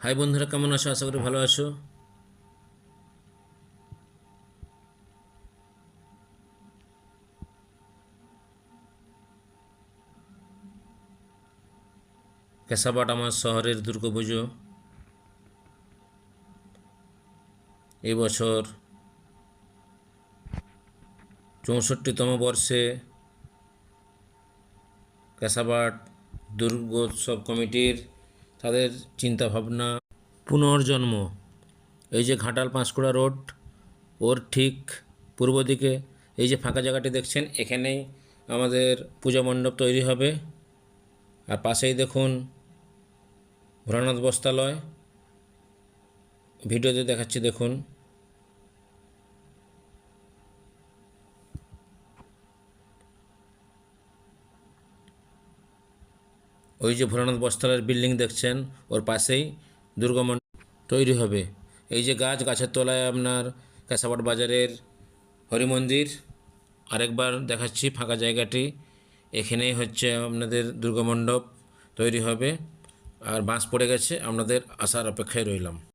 High বন্ধুরা, কেমন আছো? আশা করি ভালো আছো। কেশাপাট আমার শহরের দুর্গাপুজো এবছর 64তম বর্ষে কেশাপাট দুর্গোৎসব কমিটির তাদের চিন্তাভাবনা পুনর্জন্ম। এই যে ঘাটাল পাঁশকুড়া রোড, ওর ঠিক পূর্ব দিকে এই যে ফাঁকা জায়গাটি দেখছেন, এখানেই আমাদের পূজা মণ্ডপ তৈরি হবে। আর পাশেই দেখুন ভোলানাথ বস্ত্রালয়, ভিডিওতে দেখাচ্ছি দেখুন। ওই যে ভোলানাথ বস্ত্রালয়ের বিল্ডিং দেখছেন, ওর পাশেই দুর্গামণ্ডপ তৈরি হবে। এই যে গাছের তলায় আপনার কেশাপাট বাজারের হরিমন্দির। আরেকবার দেখাচ্ছি ফাঁকা জায়গাটি, এখানেই হচ্ছে আপনাদের দুর্গামণ্ডপ তৈরি হবে। আর বাঁশ পড়ে গেছে, আপনাদের আসার অপেক্ষায় রইলাম।